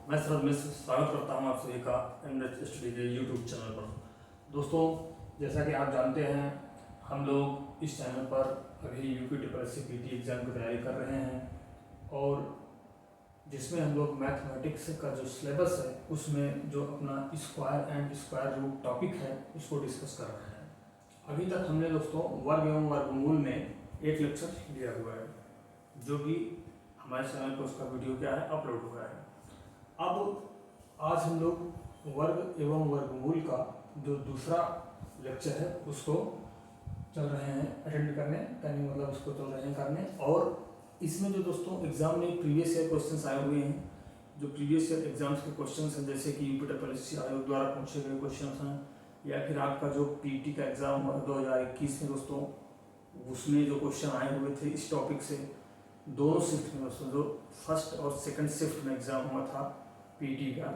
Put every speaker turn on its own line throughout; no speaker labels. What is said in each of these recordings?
मैं सरद मिश्र स्वागत करता हूं आप सभी का एमनेट स्टडी के यूट्यूब चैनल पर। दोस्तों, जैसा कि आप जानते हैं, हम लोग इस चैनल पर अभी यूपी एग्ज़ाम की तैयारी कर रहे हैं और जिसमें हम लोग मैथमेटिक्स का जो सिलेबस है उसमें जो अपना square and square root topic है उसको डिस्कस कर रहे हैं। अभी तक हमने दोस्तों वर्ग एवं वर्गमूल में एक लेक्चर लिया हुआ है जो कि हमारे चैनल पर उसका वीडियो क्या है अपलोड हुआ है। अब आज हम लोग वर्ग एवं वर्गमूल का जो दूसरा लेक्चर है उसको चल रहे हैं अटेंड करने मतलब उसको चल रहे हैं करने। और इसमें जो दोस्तों एग्जाम में प्रीवियस ईयर क्वेश्चंस आए हुए हैं, जो प्रीवियस ईयर एग्जाम्स के क्वेश्चंस हैं, जैसे कि यूपी आयोग द्वारा पूछे गए क्वेश्चंस हैं, या फिर आपका जो पीटी का एग्जाम हुआ 2021 में दोस्तों, उसमें जो क्वेश्चन आए हुए थे इस टॉपिक से दोनों शिफ्ट में दोस्तों, जो फर्स्ट और सेकंड शिफ्ट में एग्जाम हुआ था पीटी का,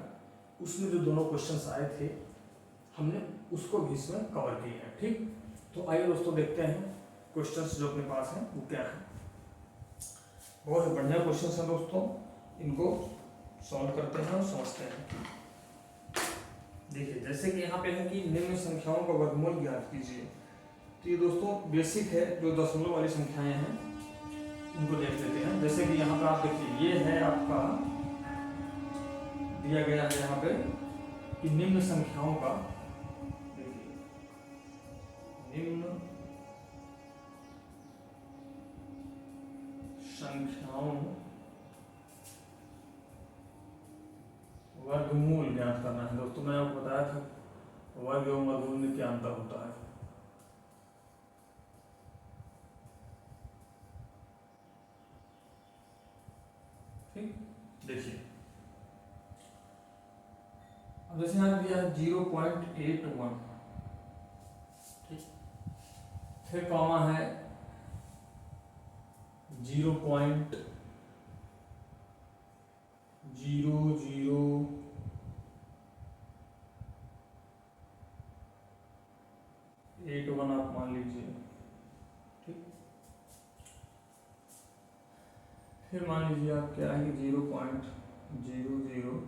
उसमें जो दोनों क्वेश्चंस आए थे हमने उसको भी इसमें कवर किया है। ठीक, तो आइए दोस्तों देखते हैं क्वेश्चंस जो अपने पास हैं वो क्या है। बहुत ही बढ़िया क्वेश्चंस हैं दोस्तों, इनको सॉल्व करते हैं और समझते हैं। देखिए, जैसे कि यहाँ पे है कि निम्न संख्याओं का वर्गमूल ज्ञात कीजिए। तो ये दोस्तों बेसिक है, जो दशमलव वाली संख्याएं हैं उनको देख लेते हैं। जैसे कि यहाँ पर आप देखिए, ये है आपका दिया गया है यहाँ पे कि निम्न संख्याओं का, देखिए निम्न संख्याओं वर्गमूल ज्ञात करना है। दोस्तों मैंने आपको बताया था वर्ग एवं वर्गमूल में क्या अंतर होता है। ठीक, देखिए अब जैसे यहाँ दिया है 0.81, ठीक, फिर कॉमा है 0.0081 आप मान लीजिए। ठीक, फिर मान लीजिए आप क्या है कि 0.0012।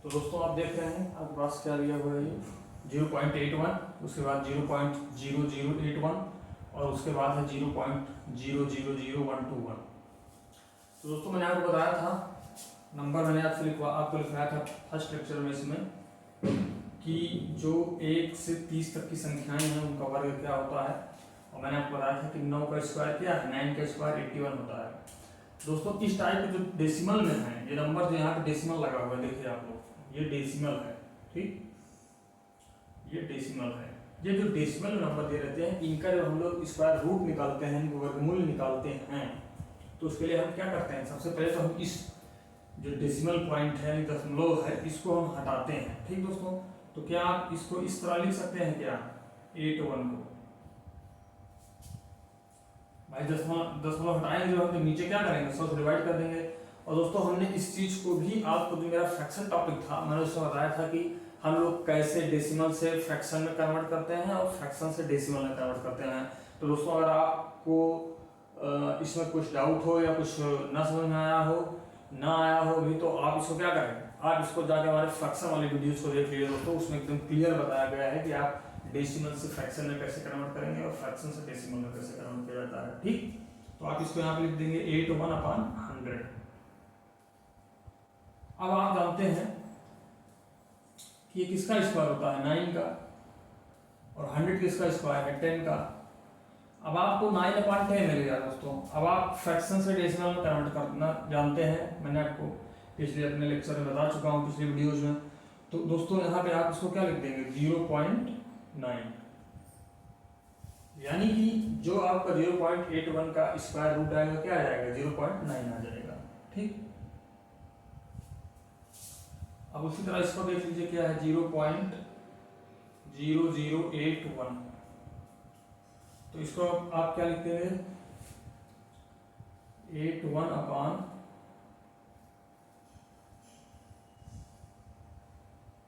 तो दोस्तों आप देख रहे हैं आपके पास क्या दिया हुआ है, 0.81, उसके बाद 0.0081 और उसके बाद है 0.000121। तो दोस्तों मैंने आपको बताया था, नंबर मैंने आपको लिखवाया था फर्स्ट लेक्चर में इसमें, कि जो 1 से 30 तक की संख्याएं हैं उनका वर्ग क्या होता है। और मैंने आपको बताया था कि 9 का स्क्वायर क्या है, 9 का स्क्वायर 81 होता है। दोस्तों इस टाइप के जो डेसिमल में है, ये नंबर जो यहाँ पे डेसिमल लगा हुआ है, देखिए आप लोग, ये डेसिमल है। ठीक, ये डेसिमल है। ये जो डेसिमल नंबर दे रहते हैं, इनका जब हम लोग स्क्वायर रूट निकालते हैं, इनको वर्गमूल निकालते हैं, तो उसके लिए हम क्या करते हैं, सबसे पहले तो हम इस जो डेसिमल पॉइंट है, दशमलव है, इसको हम हटाते हैं। ठीक दोस्तों, तो क्या आप इसको इस तरह लिख सकते हैं क्या, 81 को भाई दशमलव हटाएंगे, जो हम नीचे क्या करेंगे, 100 से डिवाइड कर देंगे। और दोस्तों हमने इस चीज को भी, आपको जो मेरा फ्रैक्शन टॉपिक था मैंने उसमें बताया था कि हम लोग कैसे डेसिमल से फ्रैक्शन में कन्वर्ट करते हैं और फ्रैक्शन से डेसिमल में कन्वर्ट करते हैं। तो दोस्तों अगर आपको इसमें कुछ डाउट हो या कुछ ना समझ में आया हो भी, तो आप इसको क्या करें, आप इसको जाके हमारे फ्रैक्शन वाली वीडियोज को देख लीजिए दोस्तों, उसमें एकदम क्लियर बताया गया है कि आप डेसिमल से फ्रैक्शन में कैसे कन्वर्ट करेंगे और फ्रैक्शन से डेसिमल में कैसे कन्वर्ट किया जाता है। ठीक, तो आप इसको यहाँ पे लिख देंगे 81/100। अब आप जानते हैं कि ये किसका स्क्वायर होता है, 9 का, और 100 किसका स्क्वायर है, 10 का। अब आपको 9/10 मिल गया दोस्तों। अब आप फ्रैक्शन से डेसिमल में कन्वर्ट करना जानते हैं, मैंने आपको पिछले अपने लेक्चर में बता चुका हूँ, पिछले वीडियोज में। तो दोस्तों यहाँ पे आप इसको क्या लिख देंगे, 0.9, यानी कि जो आपका 0.81 का स्क्वायर रूट आएगा क्या आ जाएगा, 0.9 आ जाएगा। ठीक, अब उसी तरह इसको देख लीजिए क्या है, 0.0081। तो इसको आप क्या लिखते हैं, 81/,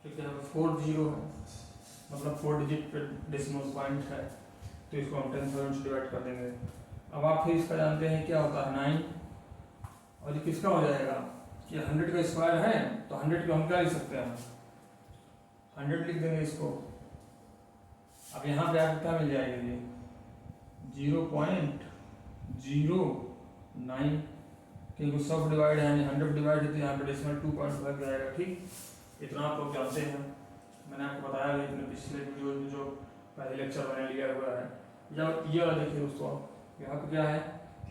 ठीक है, 40 है, मतलब 4 डिजिट पे डेसिमल पॉइंट है। तो इसको हम 10,000 से डिवाइड कर देंगे। अब आप फिर इसका जानते हैं क्या होता है 9, और ये किसका हो जाएगा कि 100 का स्क्वायर है, तो 100 को हम क्या लिख सकते हैं 100 लिख देंगे इसको। अब यहाँ पे आपको क्या मिल जाएगा ये 0.09, क्योंकि 100 डिवाइड है 100 डिवाइड है तो यहाँ पे डेसिमल 2.5 जाएगा। ठीक, इतना आप लोग जानते हैं, मैंने आपको बताया भी अपने पिछले वीडियो में जो पहले लेक्चर मैंने लिया हुआ है। जब ये वाला देखिए दोस्तों, यहाँ पे क्या है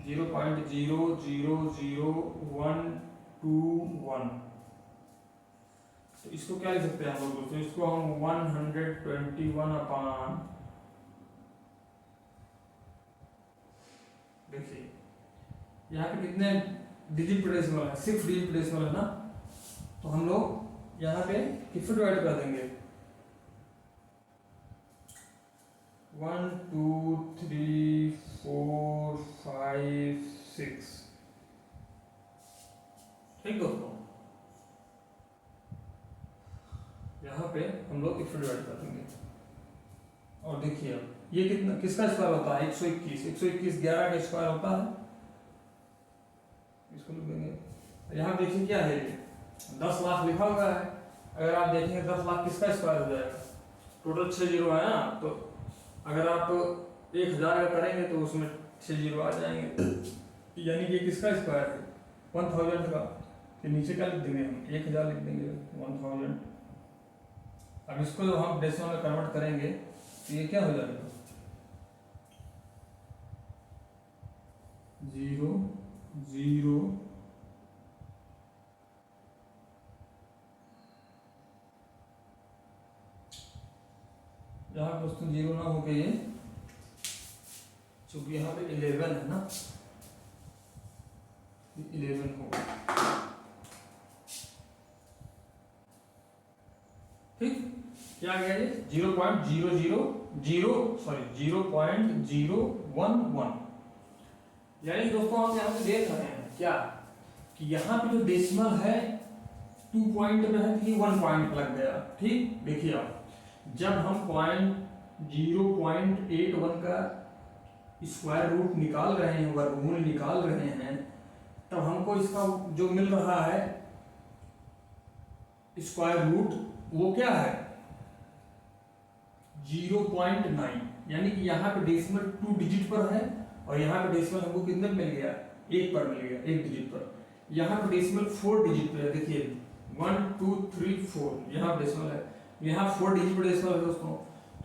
0.000121, तो इसको क्या लिख सकते हैं हम लोग दोस्तों, इसको हम 121 अपान, देखिए यहाँ पे कितने डिजिट डेसिमल है 6 डिजिट डेसिमल है ना, तो हम लोग यहाँ पे किससे डिवाइड कर देंगे 1 2 3 4 5 6। ठीक दोस्तों, यहाँ पे हम लोग किससे डिवाइड कर देंगे, और देखिए अब ये कितना किसका स्क्वायर होता है 121, 121 11 का स्क्वायर होता है, इसको लिख देंगे। यहाँ देखिए क्या है 10 लाख लिखा हुआ है, अगर आप देखेंगे 10 लाख किसका स्क्वायर हो जाएगा, टोटल 6 जीरो है ना, तो अगर आप 1000 का करेंगे तो उसमें 6 जीरो आ जाएंगे, यानी कि किसका स्क्वायर है 1000 का, तो नीचे क्या लिख देंगे हम 1000 लिख देंगे 1000। अब इसको जब हम डेसिमल में कन्वर्ट करेंगे तो ये क्या हो जाएगा 0 0 यहाँ दोस्तों 0 ना होके ये, चूंकि यहाँ पे 11 है ना, 11 होगा। ठीक, क्या आ गया ये 0.000 यानी दोस्तों हम यहाँ पे देख रहे हैं क्या कि यहाँ पे जो डेसिमल है 2 पॉइंट में है तो ये 1 पॉइंट लग गया। ठीक, देखिए आप जब हम 0.81 का स्क्वायर रूट निकाल रहे हैं, वर्गमूल निकाल रहे हैं, तब हमको इसका जो मिल रहा है स्क्वायर रूट वो क्या है 0.9, यानी कि यहाँ पे डेसिमल 2 डिजिट पर है और यहाँ पे डेसिमल हमको कितने मिल गया 1 पर मिल गया, 1 डिजिट पर। यहाँ पे डेसिमल 4 डिजिट पे है, देखिए 1 2 3 4 यहाँ डेसिमल है, यहाँ 4 डिजिट पर डेसिमल है दोस्तों।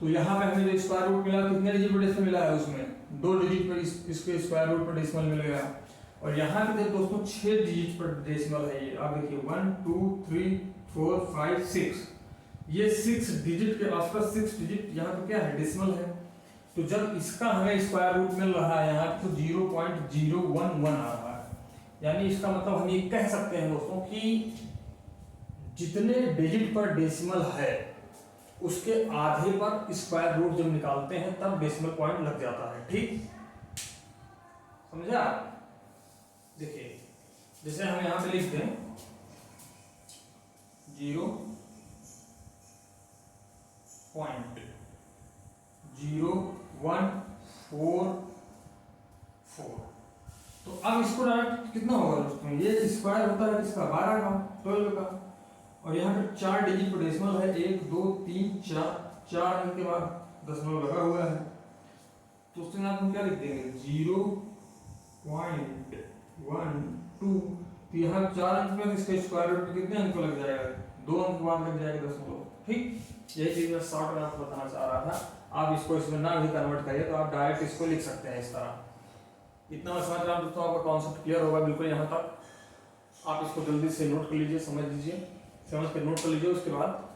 तो यहाँ पे हमें जो स्क्वायर रूट मिला कितने डिजिट पर डेसिमल मिला है, उसमें 2 डिजिट पर इसके स्क्वायर रूट पर डेसिमल मिल गया। और यहाँ पे दोस्तों 6 डिजिट पर डेसिमल है ये, आप देखिए 1 2 3 4 5 6, ये 6 डिजिट के आसपास 6 डिजिट यहाँ पे क्या है डेसिमल है। तो जब इसका हमें स्क्वायर रूट मिल रहा है यहाँ पे तो 0.011 आ रहा है, यानी इसका मतलब हम ये कह सकते हैं दोस्तों कि जितने डिजिट पर डेसिमल है उसके आधे पर स्क्वायर रूट जब निकालते हैं तब डेसिमल पॉइंट लग जाता है। ठीक, समझे आप? देखिए जैसे हम यहाँ पे लिख दें 0.0144, तो अब इसको डायरेक्ट कितना होगा दोस्तों, ये स्क्वायर होता है किसका 12 का 12 का, और यहाँ पे 4 डिजिट पर डेसिमल है 1 2 3 4, 4 के बाद दशमलव लगा हुआ है, तो उसमें आप हम क्या लिख देंगे 0.12, तो यहाँ 4 अंक में इसका स्क्वायर रूट कितने अंक लग जाएगा 2 अंक बाद लग जाएगा दशमलव। ठीक, यही चीज मैं शॉर्ट में आपको बताना चाह रहा था। आप इसको इसमें ना भी कन्वर्ट करिए तो आप डायरेक्ट इसको लिख सकते हैं इस तरह। इतना मैं समझ रहा हूँ दोस्तों, आपका कॉन्सेप्ट क्लियर होगा बिल्कुल यहाँ तक। आप इसको जल्दी से नोट कर लीजिए, समझ लीजिए, समझ कर नोट कर लीजिए। उसके बाद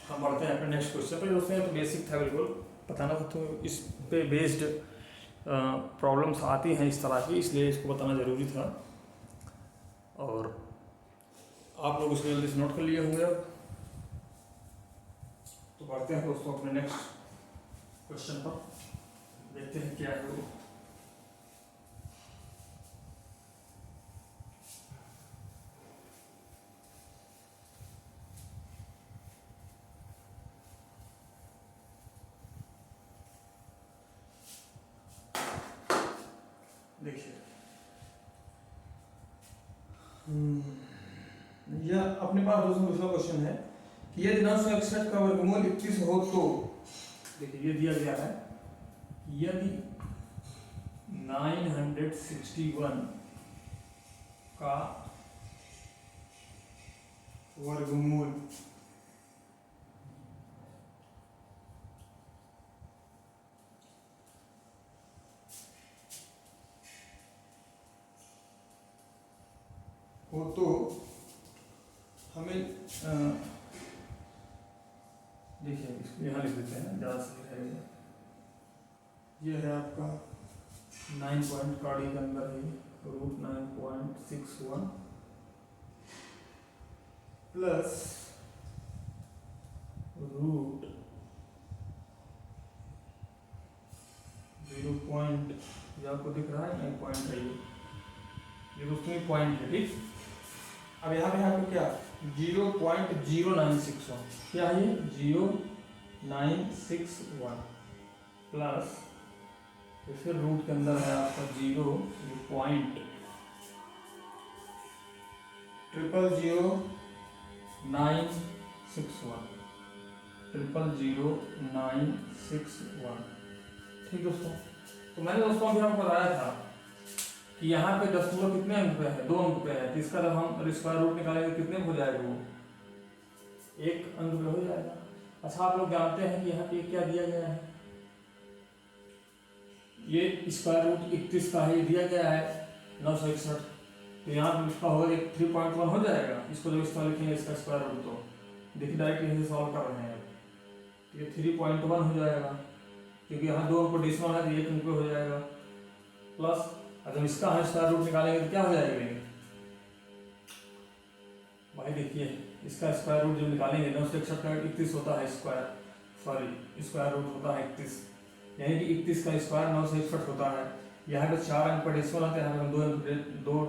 हम बढ़ते हैं अपने नेक्स्ट क्वेश्चन पर। दोस्तों तो बेसिक था बिल्कुल बताना था, तो इस पे बेस्ड प्रॉब्लम्स आती हैं इस तरह की, इसलिए इसको बताना ज़रूरी था और आप लोग इसको जल्दी से नोट कर लिए होंगे। अब तो बढ़ते हैं दोस्तों अपने नेक्स्ट क्वेश्चन पर, देखते हैं क्या है वो। देखिए यह अपने पास दोस्तों दूसरा क्वेश्चन है कि यदि 961 का वर्गमूल 31 हो तो, देखिए ये दिया गया है यदि 961 का वर्गमूल हो तो हमें देखिए इसको यहाँ लिख देते हैं, ज़्यादा सही रहेगा। ये है आपका 9 पॉइंट कार्डी के अंदर है √9.61 प्लस रूट 0 पॉइंट, ये आपको दिख रहा है 9 पॉइंट है, ये दोस्तों पॉइंट है, ठीक। अब यहाँ पे आपको क्या 0.0961 क्या है 0.961 प्लस फिर रूट के अंदर है आपका 0.000961 ठीक दोस्तों। तो मैंने दोस्तों अभी आपको बताया था कि यहाँ पे दशमलव कितने अंक पे है, 2 अंक पे है, तो इसका जब हम स्क्वायर रूट निकालेंगे कितने हो जाएगा, वो 1 अंक पे हो जाएगा। अच्छा आप लोग जानते हैं कि यहाँ पे क्या दिया गया है, ये स्क्वायर रूट 31 का ही दिया गया है 961, तो यहाँ पे इसका होगा 3.1 हो जाएगा। इसको जब इसका लिखेंगे इसका स्क्वायर रूट, तो देखिए डायरेक्ट यहीं से सॉल्व कर रहे हैं, तो ये 3.1 हो जाएगा, क्योंकि यहाँ 2 अंक डेसिमल है तो 1 अंक पे हो जाएगा। प्लस जब इसका हम स्क्वायर रूट निकालेंगे तो क्या हो जाएगा भाई, देखिए इसका स्क्वायर रूट जब निकालेंगे 961 का 31 होता है स्क्वायर रूट होता है 31, यानी कि 31 का स्क्वायर 961 होता है। यहाँ पे 4 अंक पर डेसिमल आते हैं, यहाँ पे हम 2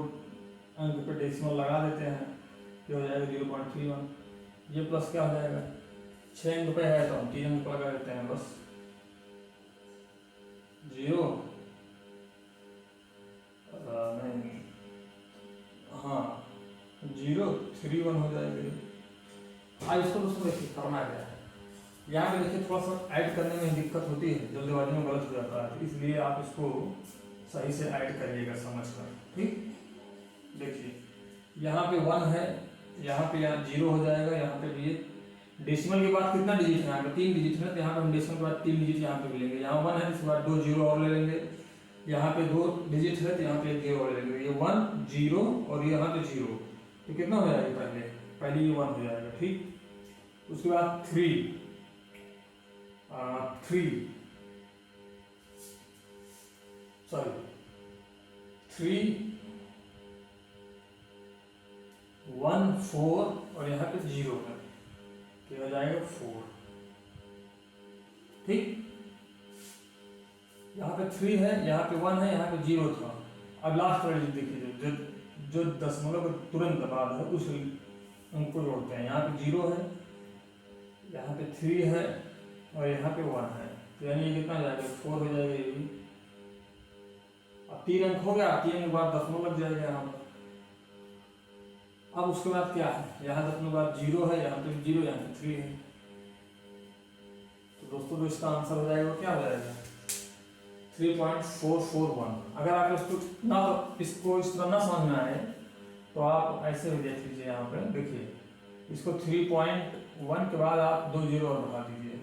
अंक पर डेसिमल लगा देते हैं, ये हो जाएगा 0.31। ये प्लस क्या हो जाएगा 6 अंक पे है तो हम 3 अंक लगा देते हैं, बस 0 नहीं हाँ 0.31 हो जाएगा। आज इसको दोस्तों देखिए करना क्या है, यहाँ पे देखिए थोड़ा सा ऐड करने में दिक्कत होती है, जल्दबाजी में गलत हो जाता है, इसलिए आप इसको सही से ऐड करिएगा समझ कर, ठीक। देखिए यहाँ पे 1 है, यहाँ पे 0 हो जाएगा, यहाँ पे भी डेसिमल के बाद कितना डिजिट है, यहाँ पे 3 डिजिट है, तो यहाँ पे हम डेसिमल के बाद 3 डिजिट यहाँ पे मिलेंगे। यहाँ 1 है, इसके बाद 2 0 और ले लेंगे, यहाँ पे 2 डिजिट है तो यहाँ पे 1 0 और ले लेंगे, ये 1 0 और यहाँ पे 0, तो कितना हो जाएगा पहले ये 1 हो जाएगा, ठीक। उसके बाद 3 1 4 और यहाँ पे 0 है, तो हो जाएगा 4, ठीक। यहाँ पे 3 है, यहाँ पे 1 है, यहाँ पे 0 था। अब लास्ट वाली देखिए जो दशमलव के तुरंत बाद है उस अंक को जोड़ते हैं। यहाँ पे 0 है, यहाँ पे 3 है और यहाँ पे 1 है, तो यानी ये कितना जाएगा 4 हो जाएगा ये भी। अब 3 अंक हो गया, 3 अंक के बाद दशमलव लग जाएगा यहाँ पर। अब उसके बाद क्या है, यहाँ दशमलव बाद 0 है, यहाँ पे 0, यहाँ पे 3 है, तो दोस्तों जो इसका आंसर हो जाएगा क्या हो जाएगा 3.441। अगर आप इसको इस तरह ना समझ में आए तो आप ऐसे भी देख लीजिए, यहाँ पे देखिए इसको 3.1 के बाद आप 2 0 और बढ़ा दीजिए,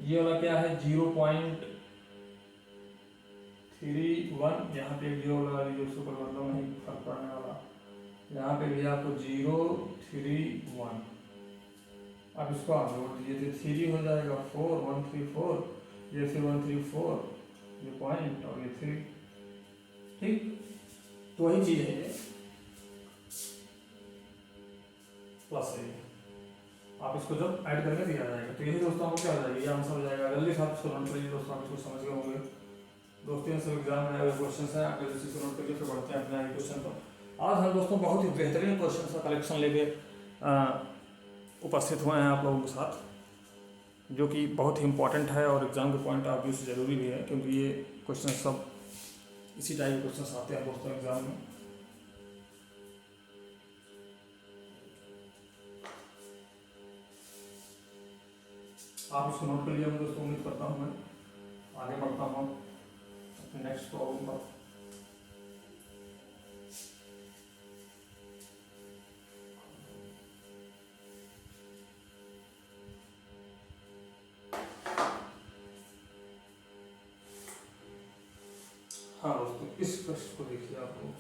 ये वाला क्या है 0.31, यहाँ पे 1 0 लगा लीजिए, उसको कोई मतलब नहीं फर्क पड़ने वाला। यहाँ पे भी आपको 0.31, अब इसको आप जोड़ दीजिए तो 3 हो जाएगा 4 134, ये फिर 134, ये पॉइंट और ये 3, ठीक। तो वही चीज है ये प्लस है, आप इसको जब ऐड करके दिया जाएगा तो यही दोस्तों आपको क्या हो जाएगा, ये आंसर हो जाएगा। जल्दी से आप इसको नोट करिए दोस्तों, आप इसको समझ गए होंगे। दोस्तों सब एग्जाम में आए क्वेश्चन है, आप जल्दी से नोट करिए, फिर बढ़ते हैं अपने आगे क्वेश्चन पर। आज हम दोस्तों बहुत ही बेहतरीन क्वेश्चन का कलेक्शन लेके उपस्थित हुए हैं आप लोगों के साथ, जो कि बहुत ही इंपॉर्टेंट है और एग्जाम के पॉइंट ऑफ व्यू से ज़रूरी भी है, क्योंकि ये क्वेश्चन सब इसी टाइप क्वेश्चन आते हैं दोस्तों एग्जाम में। आप इसको नोट कर लिया मैं दोस्तों, उम्मीद करता हूँ। मैं आगे बढ़ता हूँ अपने नेक्स्ट प्रॉब्लम पर। हाँ दोस्तों, इस प्रश्न को देखिए आप लोग।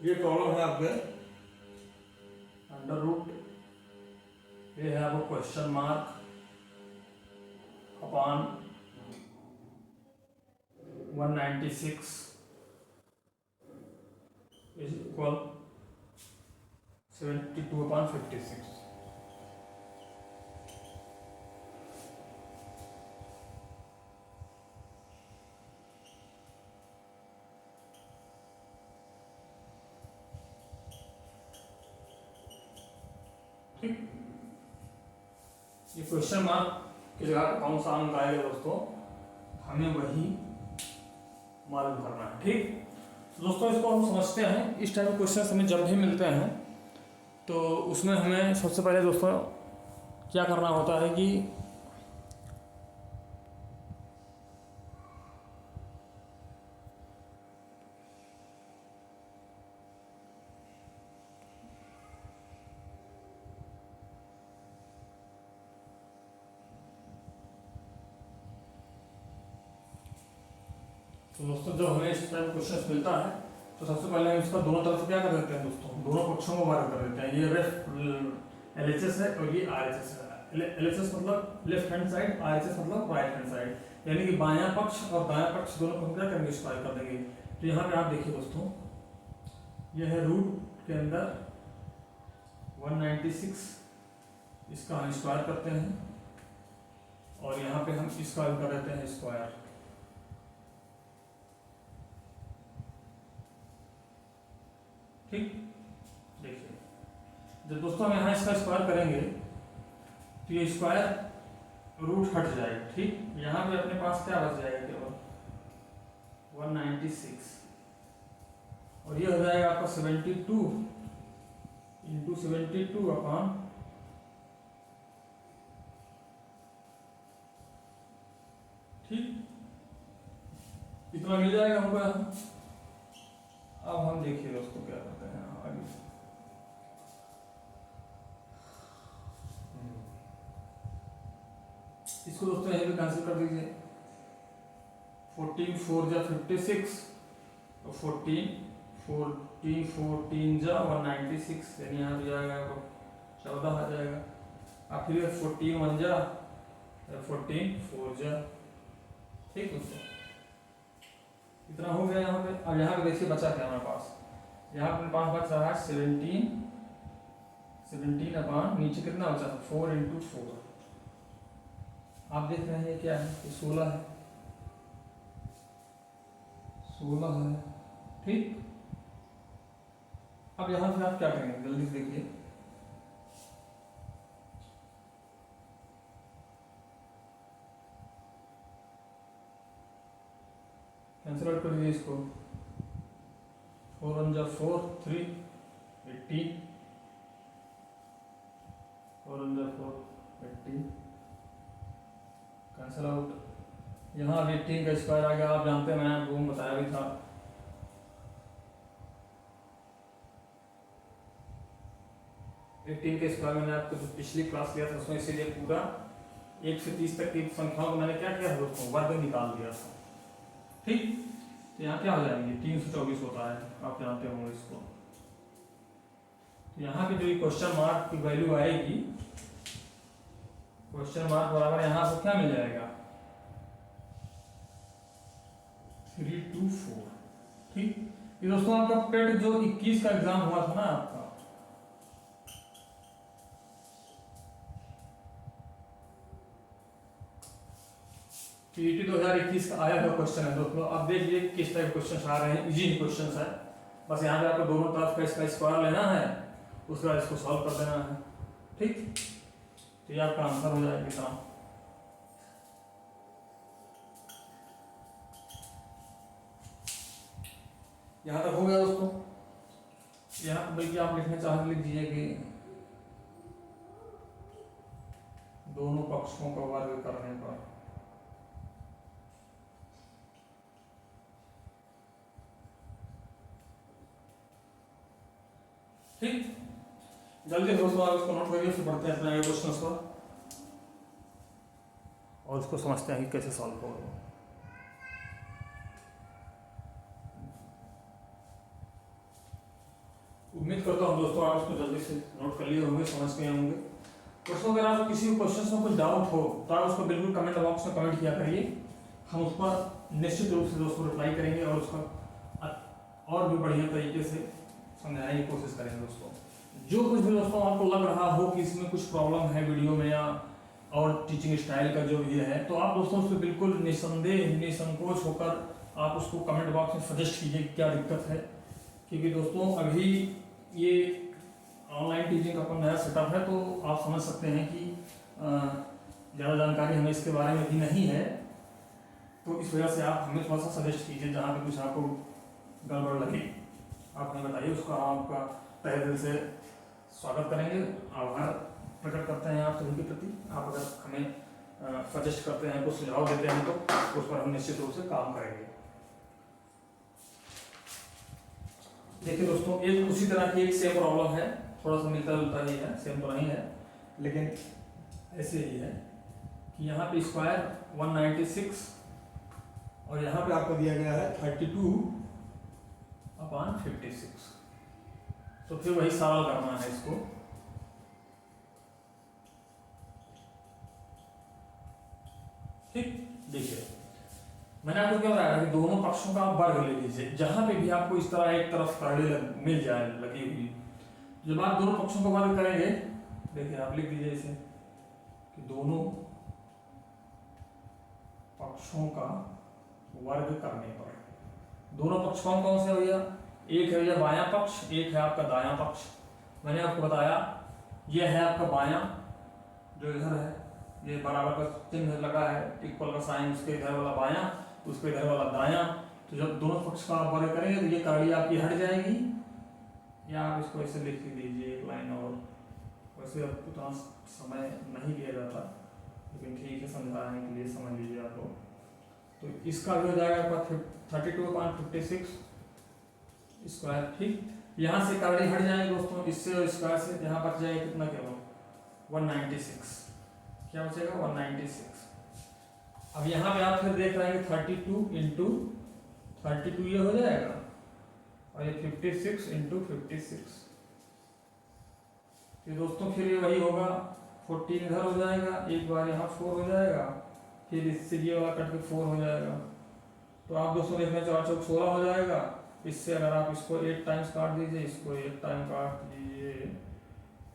ये प्रॉब्लम है आपके अंडर रूट, ये है आपको question mark upon 196 is equal 72/56। ठीक, ये क्वेश्चन मार्क की जगह पे कौन सा अंक आएगा दोस्तों, हमें वही मालूम करना है। ठीक, तो दोस्तों इसको हम समझते हैं। इस टाइप के क्वेश्चन हमें जब भी मिलते हैं तो उसमें हमें सबसे पहले दोस्तों क्या करना होता है कि तो दोस्तों जब हमें इस टाइप क्वेश्चन मिलता है तो सबसे पहले हम इसका दोनों तरफ से क्या कर देते हैं दोस्तों, दोनों पक्षों को वर्ग कर देते हैं। ये LHS है और ये RHS है। LHS मतलब लेफ्ट हैंड साइड, RHS मतलब राइट हैंड साइड, यानी कि बायां पक्ष और दायां पक्ष दोनों को हम क्या करेंगे, स्क्वायर कर देंगे। तो यहाँ पे आप देखिए दोस्तों, यह है रूट के अंदर 196, इसका हम स्क्वायर करते हैं और यहाँ पे हम इसका कर देते हैं स्क्वायर। ठीक, देखिए जब दोस्तों हम यहाँ इसका स्क्वायर करेंगे तो ये स्क्वायर रूट हट जाएगा। ठीक, यहाँ पे अपने पास क्या बच जाएगा, केवल 196 और ये हो जाएगा आपका 72 इंटू 72 अपॉन ठीक, इतना मिल जाएगा हमको यहाँ। अब हम देखिए दोस्तों क्या करते हैं आगे। इसको दोस्तों यहीं पे कैंसिल कर दीजिए। 14 4 जा 56 और 14 14 जा 196, यानी यहाँ पे जाएगा 14 आ जाएगा। अब फिर 14 1 जा 14 4 जा। ठीक दोस्तों, इतना हो गया यहाँ पे। अब यहाँ पे देखिए बचा क्या हमारे पास, यहाँ पे पास बच रहा है 17 अपॉन नीचे कितना बचा है 4 इंटू 4। आप देख रहे हैं क्या है, ये 16 है, 16 है। ठीक, अब यहाँ से आप क्या करेंगे, जल्दी से देखिए। कैंसिल आउट कर दीजिए इसको। 4 1 जा 4 3 80, 4 1 जा 4 80, कैंसिल आउट। यहाँ 18 का स्क्वायर आ गया। आप जानते हैं, मैंने आपको बताया भी था। के स्क्वायर मैंने आपको जो पिछली क्लास लिया था उसमें इसीलिए पूरा 1 से 30 तक की संख्याओं को मैंने क्या किया था दोस्तों, वर्ग निकाल दिया था। ठीक, तो यहाँ क्या हो जाएंगे, 324 होता है, आप जानते होंगे इसको। तो यहाँ पे जो क्वेश्चन मार्क की वैल्यू आएगी, क्वेश्चन मार्क बराबर यहाँ आपको क्या मिल जाएगा 324। ठीक, ये दोस्तों आपका पेट जो 21 का एग्जाम हुआ था ना आपका, पीटी 2021 का आया हुआ क्वेश्चन है दोस्तों। अब देखिए किस टाइप क्वेश्चन आ रहे हैं, इजी क्वेश्चन है। बस यहाँ पे आपको दोनों तरफ का इसका स्क्वायर लेना है, उसके बाद इसको सॉल्व कर देना है। ठीक, तो ये आपका आंसर हो जाएगा इतना। यहाँ तक हो गया दोस्तों। यहाँ पर बल्कि आप लिखना चाहें लिख दीजिए कि दोनों पक्षों का वर्ग करने पर ठीक। जल्दी दोस्तों आप इसको नोट करिए, फिर पढ़ते हैं अपने क्वेश्चन को और उसको समझते हैं कि कैसे सॉल्व होगा। उम्मीद करता हूँ दोस्तों आप इसको जल्दी से नोट कर लिए होंगे, समझ गए होंगे। दोस्तों अगर आप किसी भी क्वेश्चन में कुछ डाउट हो तो आप उसको बिल्कुल कमेंट बॉक्स में कमेंट किया करिए, हम उस पर निश्चित रूप से दोस्तों रिप्लाई करेंगे और उसका और भी बढ़िया तरीके से समझाने की कोशिश करेंगे। दोस्तों जो कुछ भी दोस्तों आपको लग रहा हो कि इसमें कुछ प्रॉब्लम है वीडियो में या और टीचिंग स्टाइल का जो ये है, तो आप दोस्तों उसको बिल्कुल निसंदेह निसंकोच होकर आप उसको कमेंट बॉक्स में सजेस्ट कीजिए क्या दिक्कत है। क्योंकि दोस्तों अभी ये ऑनलाइन टीचिंग का अपना नया सेटअप है, तो आप समझ सकते हैं कि ज़्यादा जानकारी हमें इसके बारे में भी नहीं है, तो इस वजह से आप हमें थोड़ा सा सजेस्ट कीजिए जहाँ पे कुछ आपको गड़बड़ लगे आप हमें बताइए, उसका आपका तहे दिल से स्वागत करेंगे, आभार प्रकट करते हैं आप सभी के प्रति। आप अगर हमें सजेस्ट करते हैं, कुछ सुझाव देते हैं तो उस पर हम निश्चित रूप से काम करेंगे। देखिए दोस्तों एक उसी तरह की एक सेम प्रॉब्लम है, थोड़ा सा मिलता जुलता ही है, सेम तो नहीं है लेकिन ऐसे ही है कि यहाँ पे स्क्वायर 196 और यहाँ पे आपको दिया गया है 32/56। तो फिर वही सवाल करना है इसको। ठीक, देखिए मैंने आपको क्या बताया कि दोनों पक्षों का आप वर्ग ले लीजिए, जहां पे भी आपको इस तरह एक तरफ करड़ी मिल जाए लगी हुई, जब आप दोनों पक्षों का वर्ग करेंगे, देखिए आप लिख दीजिए इसे कि दोनों पक्षों का वर्ग करने पर, दोनों पक्ष कौन कौन से भैया, एक है भैया बायां पक्ष, एक है आपका दायां पक्ष। मैंने आपको बताया ये है आपका बायां जो इधर है, ये बराबर का चिन्ह लगा है, इक्वल का साइन, उसके इधर वाला बायां, उसके इधर वाला दायां। तो जब दोनों पक्ष का आप वर्ग करेंगे तो ये करड़ी आपकी हट जाएगी, या आप इसको ऐसे लिख दीजिए एक लाइन और। वैसे अब उतना समय नहीं लिया जाता लेकिन ठीक है समझाने के लिए समझ लीजिए आप लोग। तो इसका भी हो जाएगा आपका 32/56 स्क्वायर। ठीक, यहाँ से करड़ी हट जाएगी दोस्तों, इससे और स्क्वायर से यहाँ बच जाएगा कितना, केवल 196। क्या बचेगा 196। अब यहाँ पे आप फिर देख रहे हैं 32 इंटू 32 ये हो जाएगा और ये 56 इंटू 56। तो दोस्तों फिर ये वही होगा, 14 इधर हो जाएगा, एक बार यहाँ 4 हो जाएगा, फिर इससे ये वाला कट के 4 हो जाएगा। तो आप दोस्तों देखना 4 चौक 16 हो जाएगा। इससे अगर आप इसको 8 टाइम्स काट दीजिए, इसको 1 टाइम काट दीजिए,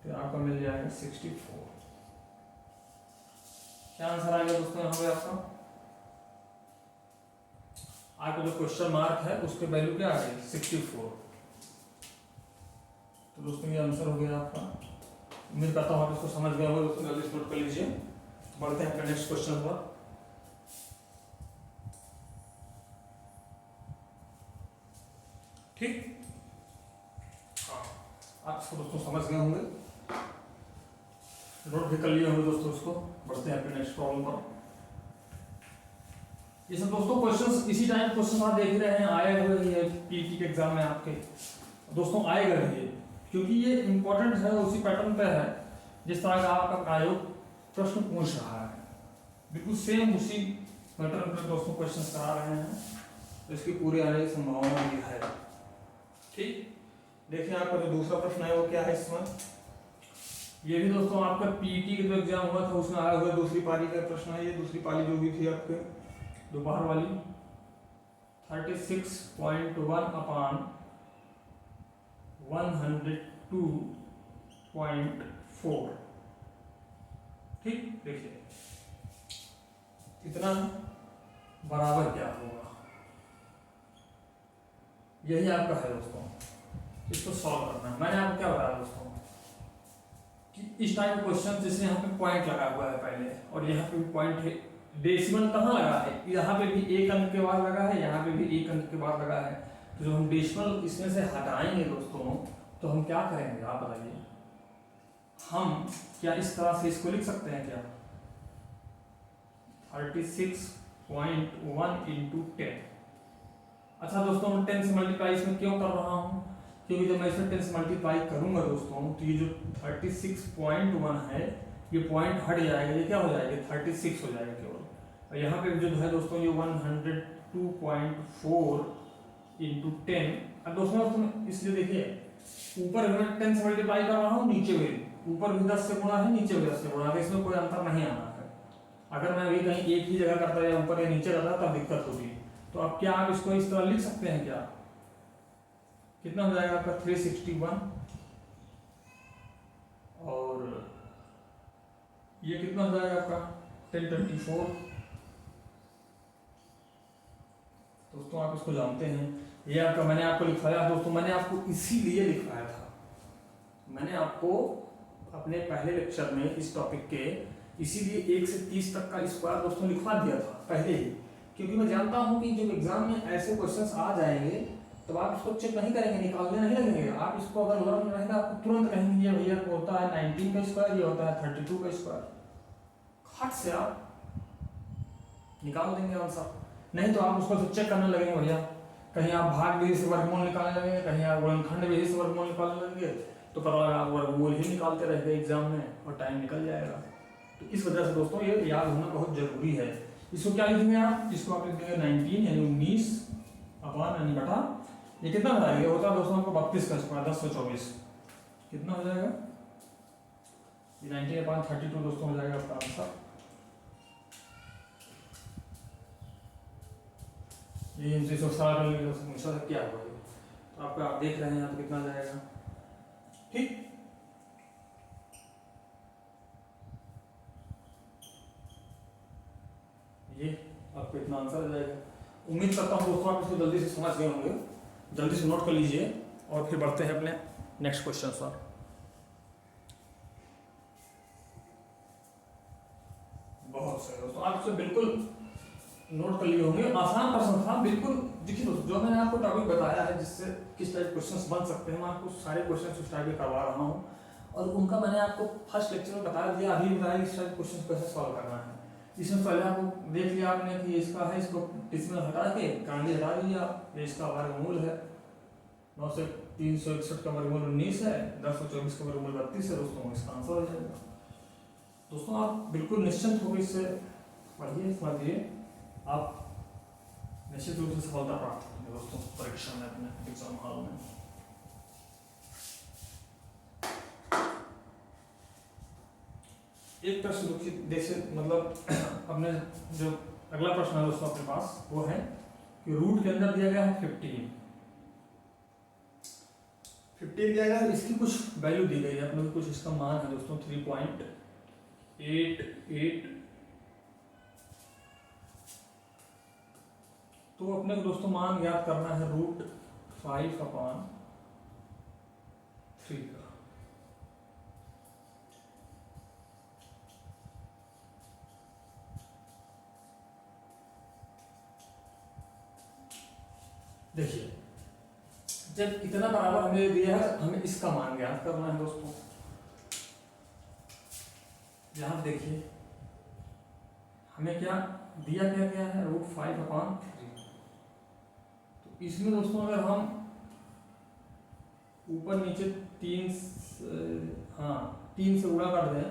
तो आपको मिल जाएगा 64। क्या आंसर आ गया दोस्तों यहाँ पे आपका? आपका जो क्वेश्चन मार्क है उसके वैल्यू क्या आ गई 64। तो दोस्तों ये आंसर हो गया आपका। उम्मीद करता हूँ आप इसको समझ गए होंगे दोस्तों, जल्दी नोट कर लीजिए। बढ़ते हैं अपने नेक्स्ट क्वेश्चन पर। ठीक, हाँ आप इसको दोस्तों समझ गए होंगे, नोट भी कर लिए होंगे दोस्तों उसको। बढ़ते हैं अपने नेक्स्ट प्रॉब्लम पर। ये सब दोस्तों क्वेश्चंस इसी टाइप क्वेश्चन आप देख रहे हैं, आए हुए ही है पीटी के एग्जाम में आपके दोस्तों आएगा भी, क्योंकि ये इंपॉर्टेंट है, उसी पैटर्न पे है जिस तरह का आपका आयोग प्रश्न पूछ रहा है, बिल्कुल सेम उसी पैटर्न पे दोस्तों क्वेश्चंस करा रहे हैं, तो इसकी पूरी आने की संभावना भी है। ठीक, देखिए आपका जो दूसरा प्रश्न है वो क्या है इसमें, ये भी दोस्तों आपका पीटी का जो एग्जाम हुआ था उसमें आया हुआ दूसरी पाली का प्रश्न है। ये दूसरी पाली जो भी थी आपके दोपहर वाली 36.1/102.4। ठीक, देखिए इतना बराबर क्या होगा, यही आपका है दोस्तों, इसको सॉल्व करना है। मैंने आपको क्या बताया दोस्तों कि इस टाइप क्वेश्चन जिसमें यहाँ पे पॉइंट लगा हुआ है पहले, और यहाँ पे भी पॉइंट है, डेसिमल कहाँ लगा है, यहाँ पे भी एक अंक के बाद लगा है, यहाँ पे भी एक अंक के बाद लगा है, तो जो हम डेसिमल इसमें से हटाएंगे दोस्तों, तो हम क्या करेंगे आप बताइए। हम क्या इस तरह से इसको लिख सकते हैं क्या, 36.1 इंटू 10। अच्छा दोस्तों, मैं 10 से मल्टीप्लाई इसमें क्यों कर रहा हूँ, क्योंकि जब मैं इसमें 10 से मल्टीप्लाई करूंगा दोस्तों, तो ये जो 36.1 है ये पॉइंट हट जाएगा, ये क्या हो जाएगा 36 हो जाएगा केवल। और यहाँ पे जो है दोस्तों ये 102.4 इंटू 10। अब दोस्तों इसलिए देखिए ऊपर मैं 10 से मल्टीप्लाई कर रहा हूँ, नीचे भी ऊपर भी 10 से गुणा है, नीचे भी 10 से गुणा है, इसमें कोई अंतर नहीं आना है। अगर मैं भी कहीं एक ही जगह करता या ऊपर या नीचे करता तब दिक्कत होगी। तो अब क्या आप इसको इस तरह लिख सकते हैं क्या, कितना हो जाएगा आपका 361, और ये कितना हो जाएगा आपका 1024। दोस्तों आप इसको जानते हैं, ये आपका मैंने आपको लिखवाया दोस्तों, मैंने आपको इसीलिए लिखवाया था, मैंने आपको अपने पहले लेक्चर में इस टॉपिक के इसीलिए 1 से 30 तक का स्क्वायर दोस्तों लिखवा दिया था पहले ही, क्योंकि मैं जानता हूं कि जब एग्जाम में ऐसे क्वेश्चंस आ जाएंगे तो आप इसको चेक नहीं करेंगे, निकालने नहीं लगेंगे। आप इसको अगर लर्न रहेगा आपको तुरंत कहेंगे ये भैया होता है 19 का स्क्वायर, ये होता है 32 का स्क्वायर, खट से आप निकाल देंगे आंसर। नहीं तो आप उसको चेक करने लगेंगे भैया, कहीं आप भाग विधि से वर्गमूल निकालने लगेंगे, कहीं आप गुणनखंड विधि से वर्गमूल निकालने लगेंगे, तो पता लगा आप वर्गमूल ही निकालते रहेंगे एग्जाम में और टाइम निकल जाएगा। तो इस वजह से दोस्तों ये याद होना बहुत जरूरी है। इसको क्या लिखेंगे आप, इसको आप लिख देंगे 19 यानी 19 अपॉन यानी बटा, ये कितना हो जाएगा, होता है दोस्तों आपको 32 का स्क्वायर 10/24, कितना हो जाएगा, ये 19/32 दोस्तों हो जाएगा आपका आंसर। ये इनसे सवाल क्या होगा, तो आपका आप देख रहे हैं यहाँ तो कितना जाएगा, ठीक। ये आपको इतना आंसर आ जाएगा। उम्मीद करता हूँ दोस्तों आप इसको जल्दी से समझ गए होंगे, जल्दी से नोट कर लीजिए और फिर बढ़ते हैं अपने नेक्स्ट क्वेश्चन पर। बहुत सही दोस्तों, आप इसे बिल्कुल नोट कर लिए होंगे, आसान प्रश्न था बिल्कुल। देखिए दोस्तों जो मैंने आपको टॉपिक बताया है जिससे किस टाइप क्वेश्चंस बन सकते हैं, मैं आपको सारे क्वेश्चंस उस टाइप के करवा रहा हूँ, और उनका मैंने आपको फर्स्ट लेक्चर में बता दिया, अभी बताया इस टाइप क्वेश्चन कैसे सॉल्व करना है। इसमें पहले आपको देख लिया आपने कि इसका है, इसको डिसिमल हटा के कांडी हटा दिया, ये इसका वर्गमूल है, 9 से 361 का वर्गमूल 19 है, 10/24 का वर्गमूल 32 है दोस्तों, इसका आंसर हो जाएगा। दोस्तों आप बिल्कुल निश्चिंत होकर इससे पढ़िए, समझिए, आप निश्चित रूप से सफलता प्राप्त करेंगे दोस्तों परीक्षा में, अपने एग्जाम हॉल में। एक प्रश्न देखिए, मतलब अपने जो अगला प्रश्न है दोस्तों अपने पास वो है कि रूट के अंदर दिया गया है 15 दिया गया है, इसकी कुछ वैल्यू दी गई है अपने, कुछ इसका मान है दोस्तों 3.88। तो अपने को दोस्तों मान ज्ञात करना है √5/3 का। देखिए जब इतना बराबर हमें दिया है, हमें इसका मान ज्ञात करना है दोस्तों। यहां देखिए हमें क्या दिया गया है, √5/3। तो इसमें दोस्तों अगर हम ऊपर नीचे 3 से गुणा कर दें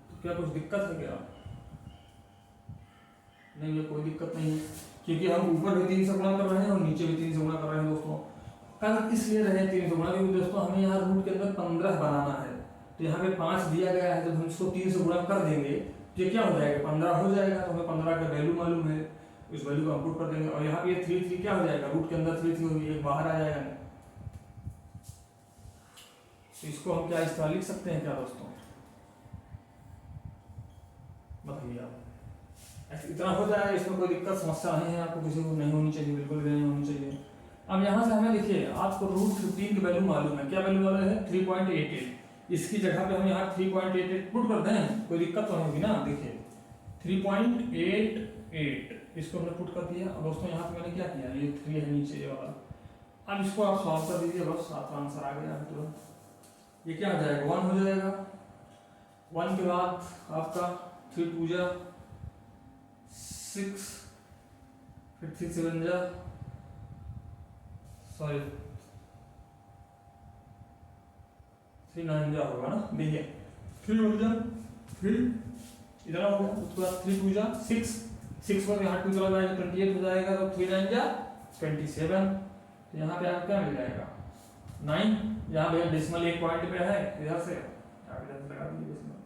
तो क्या कुछ दिक्कत है क्या? नहीं, ये कोई दिक्कत नहीं है, क्योंकि हम ऊपर भी 3 से गुणा कर रहे हैं और नीचे भी 3 से गुणा कर रहे हैं दोस्तों। कारण इसलिए रहे 3 से गुणा, क्योंकि दोस्तों हमें यहाँ रूट के अंदर 15 बनाना है, तो यहाँ पे 5 दिया गया है, जब हम इसको 3 से गुणा कर देंगे तो ये क्या हो जाएगा, 15 हो जाएगा। तो हमें 15 का वैल्यू मालूम है, इस वैल्यू को पुट कर देंगे, और यहाँ पे 3 क्या हो जाएगा, रूट के अंदर 3 होगी, एक बाहर आ जाएगा। तो इसको हम क्या इस तरह लिख सकते हैं क्या दोस्तों, बताइए आप। इतना हो जाएगा, इसमें कोई दिक्कत समस्या नहीं है, आपको किसी को नहीं होनी चाहिए, बिल्कुल भी नहीं होनी चाहिए। अब यहाँ से हमें देखिए आपको √15 की वैल्यू मालूम है, क्या वैल्यू मालूम है 3.88। इसकी जगह पे हम यहाँ 3.88 पुट कर दें, कोई दिक्कत तो नहीं होगी ना। देखिए 3.88 इसको हमने पुट कर दिया। अब दोस्तों यहाँ पे मैंने क्या किया, ये 3 है नीचे ये वाला, अब इसको आप सॉल्व कर दीजिए, बस आपका आंसर आ गया तुरंत। ये क्या हो जाएगा, 1 हो जाएगा। 1 के बाद आपका 3 2 जा 6, फिर 3 7 जा, सॉरी 3 9 जा होगा ना, देखिए 3 1 जा 3 इतना हो गया। उसके बाद 3 2 जा 6, 6 पर यहाँ 2 चला जाएगा 28 हो जाएगा, तो 3 9 जा 27। तो यहाँ पे आपको क्या मिल जाएगा 9, यहाँ पे डेसिमल एक पॉइंट पे है, इधर से आप इधर से लगा दीजिए डेसिमल,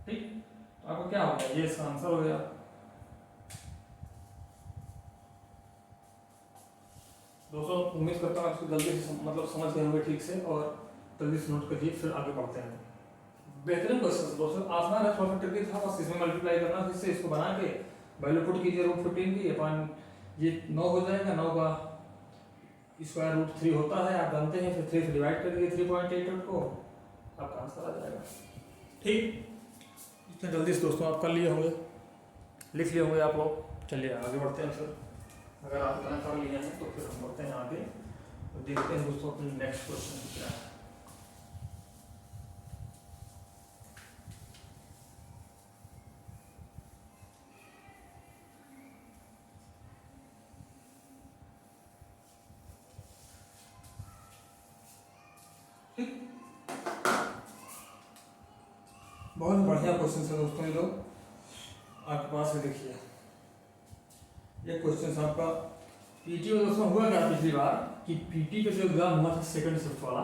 ठीक। तो आपको क्या हो गया, ये इसका आंसर हो गया। दोस्तों उम्मीद करता हूँ आपको जल्दी से मतलब समझ गए होंगे ठीक से, और जल्दी से नोट करिए, फिर आगे बढ़ते हैं। बेहतरीन क्वेश्चन दोस्तों, आसान है, थोड़ा सा ट्रिकी था, बस इसमें मल्टीप्लाई करना, फिर से इसको बना के वैल्यू पुट कीजिए √15 की, अपन ये 9 हो जाएगा, 9 का स्क्वायर √3 होता है, आप जानते हैं। फिर 3 से डिवाइड कर दीजिए 3.88 को, आपका आंसर आ जाएगा, ठीक। इतने जल्दी से दोस्तों आप कर लिए होंगे, लिख लिए होंगे आप लोग। चलिए आगे बढ़ते हैं फिर, अगर आप इतना कर लिए हैं तो फिर हम बढ़ते हैं आगे और देखते हैं दोस्तों अपने नेक्स्ट क्वेश्चन क्या है। बहुत बढ़िया क्वेश्चन है दोस्तों, ये लोग आपके पास है। देखिए ये क्वेश्चन आपका पीटी में दोस्तों हुआ क्या पिछली बार कि पीटी का जो एग्जाम हुआ था सेकंड शिफ्ट वाला,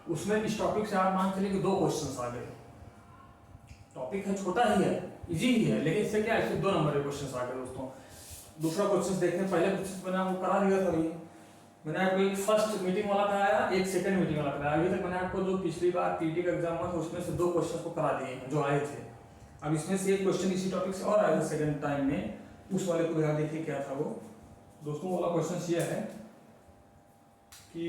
उसमें इस टॉपिक से आप मान चलिए कि 2 क्वेश्चन आ गए। टॉपिक है छोटा ही है, इजी ही है, लेकिन इससे क्या है, इससे 2 नंबर के क्वेश्चन आ गए दोस्तों। दूसरा क्वेश्चन देखते हैं, पहले क्वेश्चन मैंने आपको करा दिया था, मैंने आपको एक फर्स्ट मीटिंग वाला कराया, एक सेकंड मीटिंग वाला कराया। अभी तक मैंने आपको जो पिछली बार पीटी का एग्जाम हुआ था उसमें से 2 क्वेश्चन को करा दिए हैं जो आए थे। अब इसमें से एक क्वेश्चन इसी टॉपिक से और आया था सेकंड टाइम में, उस वाले को यहाँ देखिए क्या था वो दोस्तों। वाला क्वेश्चन ये है कि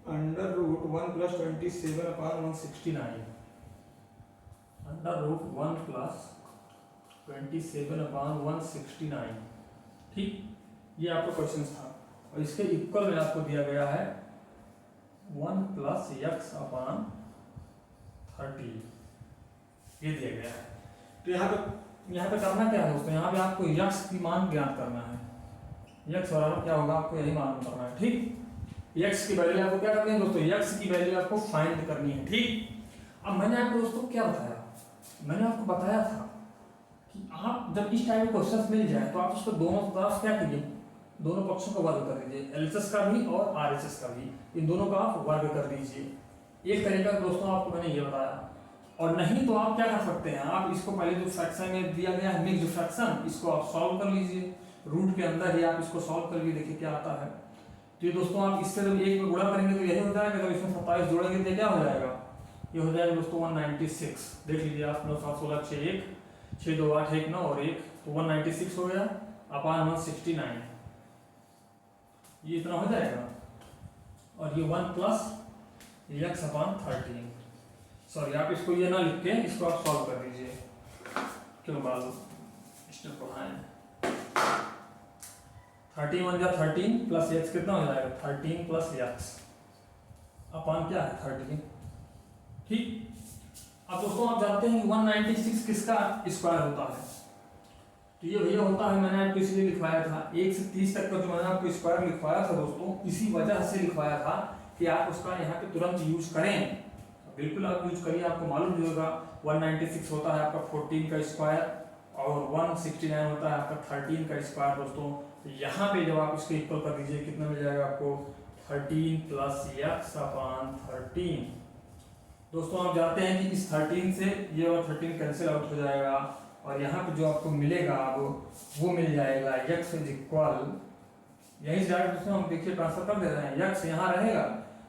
√1 + 27/169, √1 + 27/169, ठीक। ये आपका क्वेश्चन था, और इसके इक्वल में आपको दिया गया है 1 + x/30, ये दिया गया है। तो यहाँ पे करना क्या है दोस्तों, यहाँ पे आपको यक्स की मान ज्ञात करना है। यक्स बराबर क्या होगा, आपको यही मान करना है, ठीक। यक्स की वैल्यू आपको क्या करनी है दोस्तों, यक्स की वैल्यू आपको फाइंड करनी है, ठीक। अब मैंने आपको दोस्तों क्या बताया, मैंने आपको बताया था कि आप जब इस टाइप के क्वेश्चन मिल जाए तो आप उसको दोनों तरफ क्या कीजिए, दोनों पक्षों का वर्ग कर दीजिए, एलएचएस का भी और आरएचएस का भी, इन दोनों का आप वर्ग कर दीजिए। एक तरीका दोस्तों आपको मैंने ये बताया। और नहीं तो आप क्या कर सकते हैं, आप इसको पहले जो फ्रैक्शन में दिया गया है मिक्स्ड फ्रैक्शन, इसको आप सॉल्व कर लीजिए, रूट के अंदर ही आप इसको सॉल्व करके देखिए क्या आता है। तो ये दोस्तों आप इससे जब 1 में गुणा करेंगे तो यही हो जाएगा, जब इसमें 27 जोड़ेंगे तो क्या हो जाएगा, ये हो जाएगा दोस्तों 196। देख लीजिए आप, 9 7 16 6 1 6 2 8 1 9 और 1, तो 196 हो गया अपान 169, ये इतना हो जाएगा। और ये 1 + x/13, सॉरी आप इसको ये ना लिख के इसको आप सॉल्व कर दीजिए, क्यों बाल स्टेप बढ़ाएं। 13 1 जा 13 + x कितना हो जाएगा, 13 + x अपान क्या है 13, ठीक। अब दोस्तों आप जानते हैं कि 196 किसका स्क्वायर होता है, तो ये भैया होता है, मैंने आपको इसलिए लिखवाया था 1 से 30 तक का जो मैंने आपको स्क्वायर लिखवाया था दोस्तों, इसी वजह से लिखवाया था कि आप उसका यहाँ पे तुरंत यूज करें। बिल्कुल आप यूज करिए, आपको मालूम भी होगा 196 होता है आपका 14 का स्क्वायर और 169 होता है आपका 13 का स्क्वायर दोस्तों। तो यहाँ पे जब आप इसको इक्वल कर दीजिए कितना मिल जाएगा आपको, 13 + x/13। दोस्तों आप जानते हैं कि इस 13 से ये और 13 कैंसिल आउट हो जाएगा, और यहाँ पे जो आपको मिलेगा अब वो मिल जाएगा x = यहीं से डायरेक्ट दोस्तों हम देखिए ट्रांसफर कर दे रहे हैं, x यहाँ रहेगा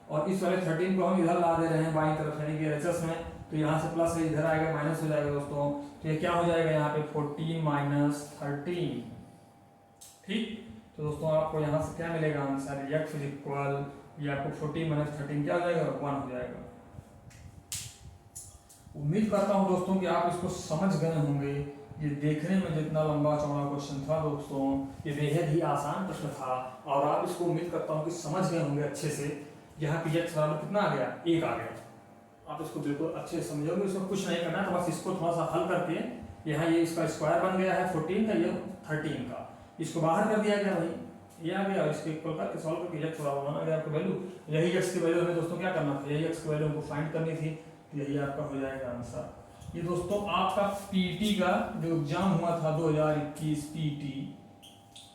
और इस वाले 13 को हम इधर ला दे रहे हैं बाईं तरफ, यानी कि एचएस में, तो यहाँ से प्लस है इधर आएगा माइनस हो जाएगा दोस्तों। तो ये क्या हो जाएगा यहाँ पे 14 - 13, ठीक। तो दोस्तों आपको यहाँ से क्या मिलेगा आंसर, x = ये आपको 14 - 13 क्या हो जाएगा, 1 हो जाएगा। उम्मीद करता हूँ दोस्तों कि आप इसको समझ गए होंगे, ये देखने में जितना लंबा चौड़ा क्वेश्चन था दोस्तों, ये बेहद ही आसान प्रश्न था और आप इसको उम्मीद करता हूँ कि समझ गए होंगे अच्छे से। यहाँ पे x बराबर कितना आ गया, 1 आ गया। आप इसको बिल्कुल अच्छे से समझोगे, इसको कुछ नहीं करना, तो बस इसको थोड़ा सा हल करके यहाँ ये इसका स्क्वायर बन गया है 14 का, ये 13 का, इसको बाहर कर दिया गया भाई, ये आ गया। इसके इक्वल करके सॉल्व करके x बराबर बना गया आपको वैल्यू। यही x की वैल्यू हमें दोस्तों क्या करना था, यही x की वैल्यू हमको फाइंड करनी थी, यही आपका हो जाएगा आंसर। ये दोस्तों आपका पीटी का जो एग्जाम हुआ था 2021 पीटी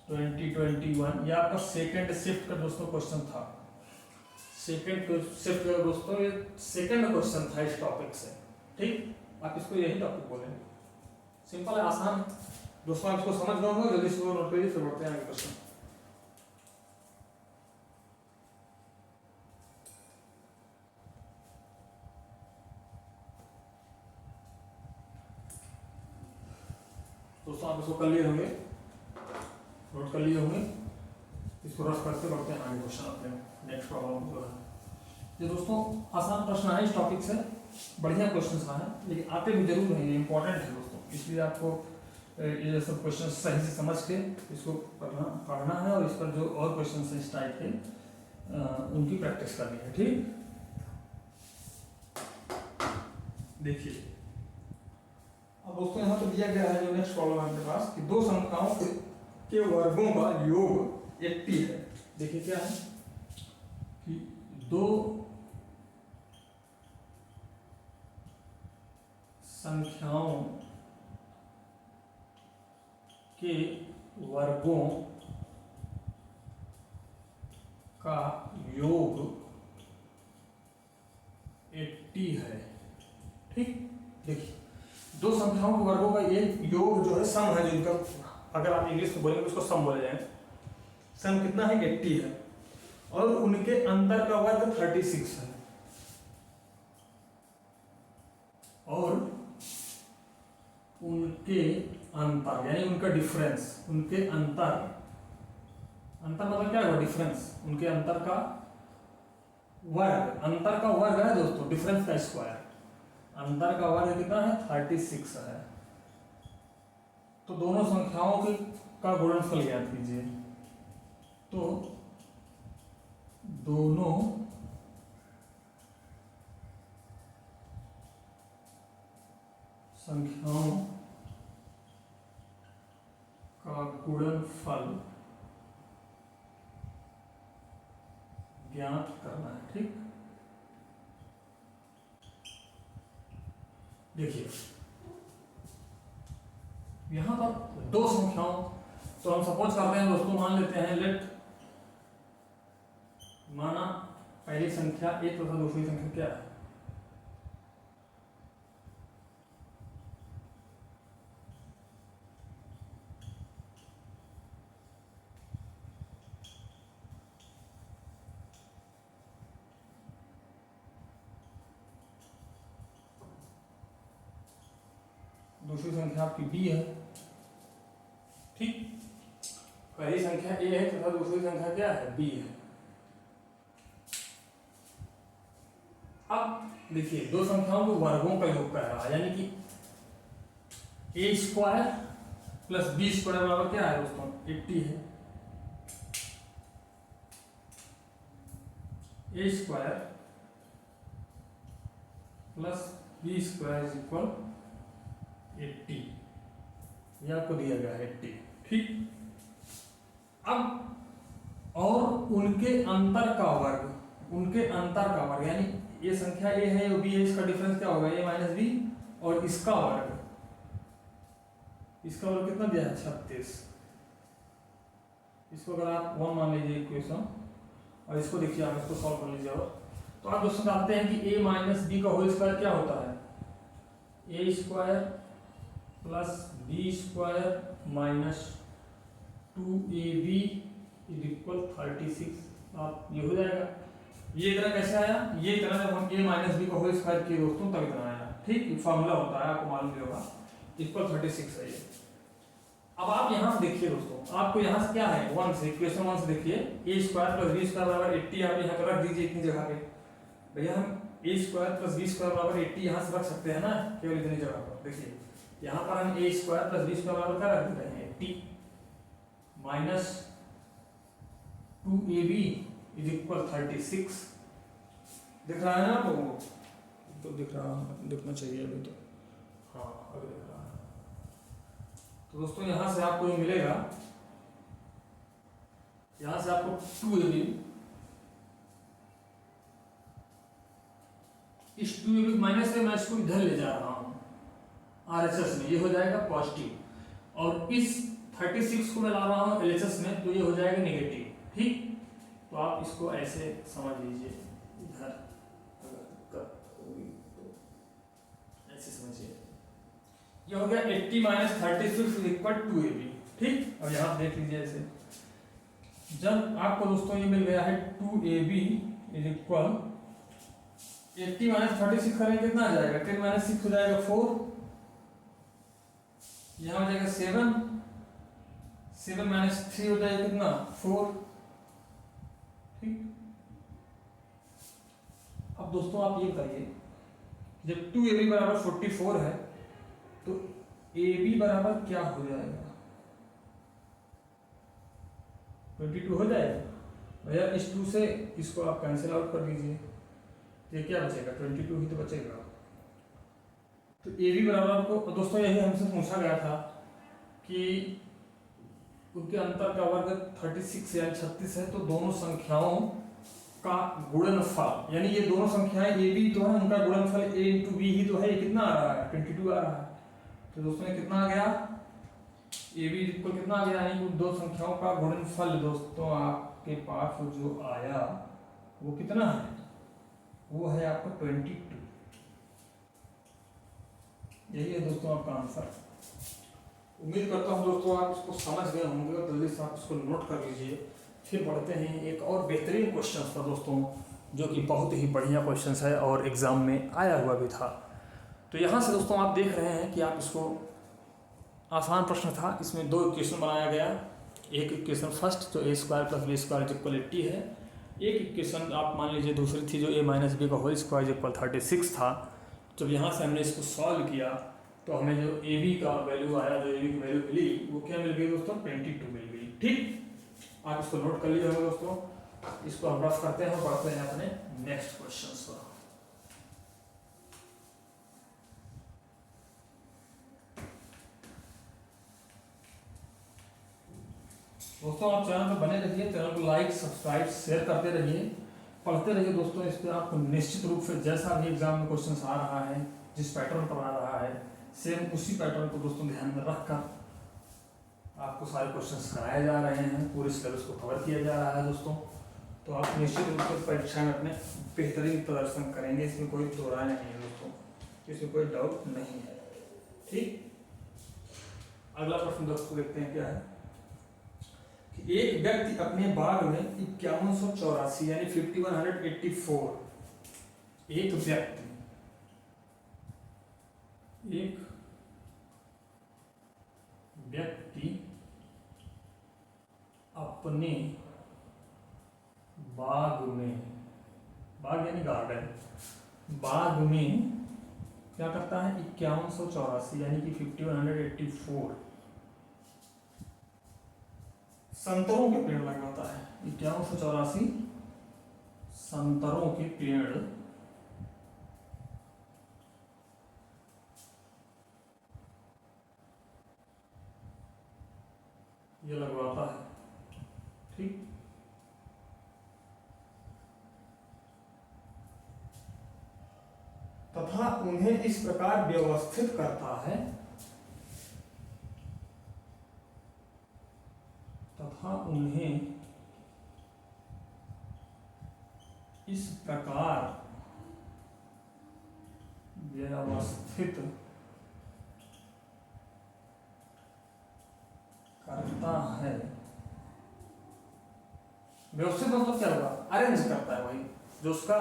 2021, ये आपका सेकंड शिफ्ट का दोस्तों क्वेश्चन था। सेकंड शिफ्ट का दोस्तों ये सेकंड क्वेश्चन था इस टॉपिक से, ठीक। आप इसको यही टॉपिक बोलेंगे, सिंपल है, आसान दोस्तों। आप इसको समझ गए होंगे, जल्दी से नोट करिए, फिर बढ़ते हैं आगे क्वेश्चन। दोस्तों आप इसको कर लिए होंगे, नोट कर लिए होंगे, इसको रफ करते बढ़ते हैं आगे क्वेश्चन अपने नेक्स्ट प्रॉब्लम जो है। ये दोस्तों आसान प्रश्न है इस टॉपिक से, बढ़िया क्वेश्चन है, लेकिन आते भी जरूर हैं, ये इंपॉर्टेंट है दोस्तों, इसलिए आपको ये सब क्वेश्चन सही से समझ के इसको पढ़ना है और इस पर जो और क्वेश्चन है इस टाइप के उनकी प्रैक्टिस करनी है, ठीक। देखिए अब दोस्तों यहाँ तो दिया गया है जो नेक्स्ट प्रॉब्लम है अपने पास कि दो संख्याओं के वर्गों का योग 80 है। देखिए क्या है कि दो संख्याओं के वर्गों का योग 80 है, ठीक। देखिए दो संख्याओं के वर्गों का ये योग जो है सम है, जिनका अगर आप इंग्लिश में बोलेंगे उसको सम बोले जाए। सम कितना है, 80 है, और उनके अंतर का वर्ग 36 है, और उनके अंतर यानी उनका डिफरेंस, उनके अंतर मतलब क्या हुआ, डिफरेंस, उनके अंतर का वर्ग, अंतर का वर्ग है दोस्तों, डिफरेंस का स्क्वायर, अंतर का वर्ग कितना है, 36 है। तो दोनों संख्याओं के का गुणनफल ज्ञात कीजिए। तो दोनों संख्याओं का गुणनफल ज्ञात करना है, ठीक। देखिए यहां पर दो संख्याओं, तो हम सपोज करते हैं दोस्तों, मान लेते हैं लेट, माना पहली संख्या एक तथा दूसरी संख्या क्या है, दूसरी संख्या आपकी बी है, ठीक। पहली संख्या ए है तथा दूसरी संख्या क्या है, बी है। अब देखिए दो संख्याओं के वर्गों का योग कर रहा है, यानी कि a square plus b square बराबर क्या है दोस्तों, 80 है। A square plus b square is equal 80, ये आपको दिया गया है 80, ठीक। अब और उनके अंतर का वर्ग, उनके अंतर का वर्ग यानी ये संख्या ए है और बी है, इसका डिफरेंस क्या होगा, ए माइनस बी, और इसका वर्ग, इसका वर्ग कितना दिया है, 36। इसको अगर आप 1 मान लीजिए इक्वेशन, और इसको देखिए आप इसको सॉल्व कर लीजिए, और तो आप दोस्तों जानते हैं कि ए माइनस बी का होल स्क्वायर क्या होता है, a square plus b square minus 2ab is equal 36। आप ये हो जाएगा, ये इतना कैसे आया, ये इतना जब हम a माइनस बी का होल स्क्वायर किए दोस्तों तब इतना आया, ठीक। फॉर्मूला होता है, आपको मालूम भी होगा, इक्वल 36 है ये। अब आप यहाँ से देखिए दोस्तों, आपको यहाँ से क्या है, 1 से, इक्वेशन 1 से देखिए, ए स्क्वायर प्लस बी स्क्वायर बराबर 80 आप यहाँ पर रख दीजिए इतनी जगह पे। भैया हम ए स्क्वायर प्लस बी स्क्वायर बराबर 80 यहाँ से रख सकते हैं ना, केवल इतनी जगह पर। देखिए यहाँ पर हम ए स्क्वायर प्लस बी स्क्वायर बराबर क्या रख रहे हैं, T minus 2ab is equal 36। दिख रहा है ना आप लोगों को? तो दिखना चाहिए अभी तो, हाँ अभी दिख रहा है। तो दोस्तों यहाँ से आपको ये मिलेगा, यहाँ से आपको 2ab, इस 2ab माइनस से मैं इसको इधर ले जा रहा हूँ RHS में, ये हो जाएगा पॉजिटिव, और इस 36 को मैं ला रहा हूँ LHS में, तो ये हो जाएगा नेगेटिव। ठीक, तो आप इसको ऐसे समझ लीजिए, इधर ऐसे समझिए, ये हो गया 80 माइनस 36 इज इक्वल 2ab। ठीक, अब यहाँ देख लीजिए ऐसे, जब आपको दोस्तों ये मिल गया है 2ab इज इक्वल 80 माइनस 36 करेंगे कितना आ जाएगा, 10 माइनस 6 हो जाएगा 4, यहाँ हो जाएगा 7 माइनस 3 हो जाएगा कितना 4। ठीक, अब दोस्तों आप ये बताइए, जब 2ab बराबर 44 है तो ab बराबर क्या हो जाएगा, 22 हो जाएगा भैया। इस 2 से इसको आप कैंसिल आउट कर दीजिए, ये क्या बचेगा, 22 ही तो बचेगा। तो ab बराबर आपको दोस्तों यही हमसे पूछा गया था कि उनके अंतर का वर्ग 36 या 36 है, तो दोनों संख्याओं का गुणनफल, यानी ये दोनों संख्याएं ए बी तो है, उनका गुणनफल a इंटू बी ही तो है, ये कितना आ रहा है 22 आ रहा है। तो दोस्तों ये कितना आ गया, ए बी इक्वल कितना आ गया, यानी दो संख्याओं का गुणनफल दोस्तों आपके पास जो आया वो कितना है, वो है आपका 22। यही है दोस्तों आपका आंसर। उम्मीद करता हूँ दोस्तों आप इसको समझ गए होंगे, और जल्दी से आप इसको नोट कर लीजिए। फिर बढ़ते हैं एक और बेहतरीन क्वेश्चन था दोस्तों, जो कि बहुत ही बढ़िया क्वेश्चन है और एग्ज़ाम में आया हुआ भी था। तो यहाँ से दोस्तों आप देख रहे हैं कि आप इसको, आसान प्रश्न था, इसमें दो इक्वेशन बनाया गया। एक इक्वेशन फर्स्ट जो a square plus b square equal 80 है, एक इक्वेशन आप मान लीजिए दूसरी थी जो a माइनस बी का होल स्क्वायर इक्वल 36 था। जब यहाँ से हमने इसको सॉल्व किया तो हमें जो ए बी का वैल्यू आया, जो ए बी की वैल्यू मिली, वो क्या मिल गई दोस्तों, 22 मिल गई। ठीक, आप इसको नोट कर लीजिए दोस्तों। इसको हम रफ करते हैं, पढ़ते हैं अपने नेक्स्ट क्वेश्चंस पर। दोस्तों आप चैनल पर बने रहिए, चैनल को लाइक सब्सक्राइब शेयर करते रहिए, पढ़ते रहिए दोस्तों। इस पर आपको निश्चित रूप से जैसा भी एग्जाम में क्वेश्चंस आ रहा है, जिस पैटर्न पर आ रहा है, सेम उसी पैटर्न को दोस्तों ध्यान में रखकर आपको सारे क्वेश्चंस कराए जा रहे हैं, पूरे सिलेबस को कवर किया जा रहा है दोस्तों। तो आप निश्चित रूप से परीक्षा में अपने बेहतरीन प्रदर्शन करेंगे, इसमें कोई दो राय नहीं है दोस्तों, इसमें कोई डाउट नहीं है। ठीक, अगला प्रश्न दोस्तों देखते हैं क्या है कि एक व्यक्ति अपने बाग में 5184 यानी 5184, एक व्यक्ति अपने बाग में, बाग यानी गार्डन, बाग में क्या करता है, 5184 यानी कि 5184 संतरों के पेड़ लगाता है। 5184 संतरों के पेड़ ये लगवाता है। ठीक, तथा उन्हें इस प्रकार व्यवस्थित करता है, तथा उन्हें इस प्रकार व्यवस्थित करता है। व्यवस्थित मतलब क्या होगा, अरेंज करता है, वही जो उसका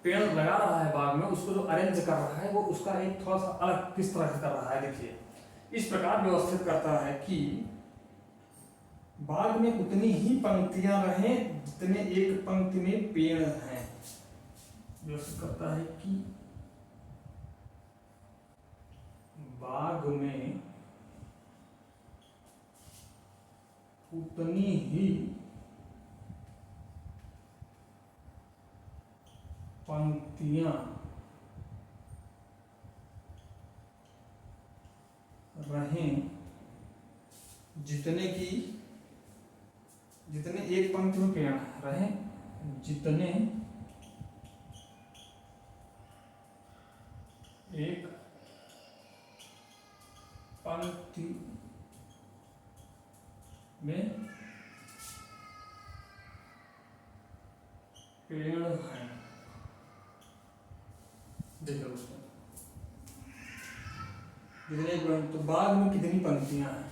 पेड़ लगा रहा है बाग में, उसको जो अरेंज कर रहा है वो उसका एक थोड़ा सा अलग किस तरह से कर रहा है। देखिए, इस प्रकार व्यवस्थित करता है कि बाग में उतनी ही पंक्तियां रहें जितने एक पंक्ति में पेड़ हैं। व्यवस्थित करता है कि बाग में उतनी ही पंक्तियां रहें जितने एक पंक्ति में पेड़ रहें, जितने एक पंक्ति में पेड़ हैं। देखो दोस्तों, जितने तो बाग में कितनी पंक्तियां हैं,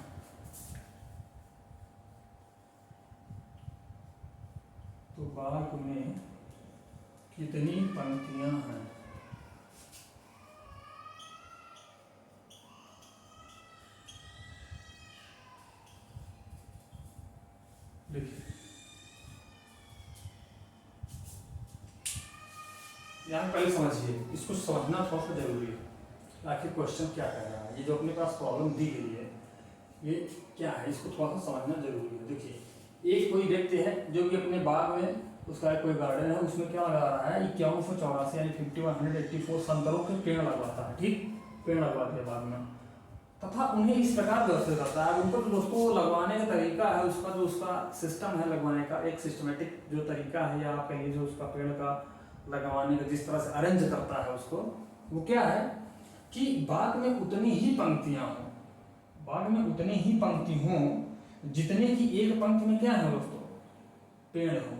तो बाग में कितनी पंक्तियां हैं। देखिए यहाँ पहले समझिए, इसको समझना थोड़ा सा जरूरी है। आखिर क्वेश्चन क्या कह रहा है, ये जो अपने पास प्रॉब्लम दी गई है ये क्या है, इसको थोड़ा सा समझना जरूरी है। देखिए एक कोई व्यक्ति है जो कि अपने बाग में, उसका कोई गार्डन है, उसमें क्या लगा रहा है, 5184 यानी 5184 संतरों के पेड़ लगवाता है। ठीक, पेड़ लगवाते हैं बाग में, तथा उन्हें इस प्रकार व्यवस्थित करता है। उनको तो दोस्तों लगवाने का तरीका है, उसका जो उसका सिस्टम है लगवाने का, एक सिस्टमेटिक जो तरीका है, या आप कहिए जो उसका पेड़ का लगवाने का जिस तरह से अरेंज करता है उसको, वो क्या है कि बाग में उतनी ही पंक्तियां हों, बाग में उतनी ही पंक्ति हों जितने की एक पंक्ति में क्या है दोस्तों, पेड़ हो।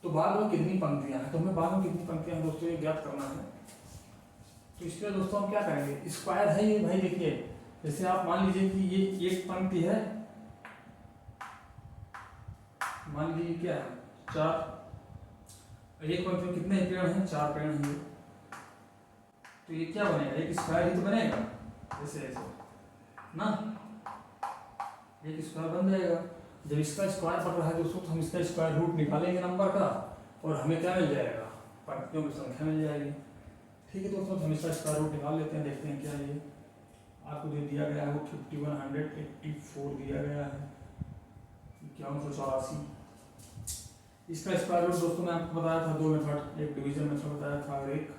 तो बाग में कितनी पंक्तियां हैं, तो हमें बाग में कितनी पंक्तियां हैं दोस्तों ये ज्ञात करना है। तो इसके लिए दोस्तों हम क्या करेंगे, स्क्वायर है ये भाई। देखिए जैसे आप मान लीजिए कि ये एक पंक्ति है, मान लीजिए क्या है 4, एक पंक्ति में कितने पेड़ हैं, 4 पेड़ हैं, तो ये क्या बनेगा, एक स्क्वायर ही तो बनेगा, जैसे ऐसे ना, एक स्क्वायर बन जाएगा। जब इसका स्क्वायर पड़ रहा है दोस्तों, तो हम इसका स्क्वायर रूट निकालेंगे नंबर का, और हमें क्या मिल जाएगा, पंक्तियों की संख्या मिल जाएगी। ठीक है दोस्तों, हम इसका स्क्वायर रूट निकाल लेते हैं, देखते हैं क्या ये आपको जो दिया गया है वो 5184 दिया गया है, 5184। इसका स्क्वायर रूट दोस्तों मैं आपको बताया था 2 मेथड, एक डिवीजन मेथड बताया था और एक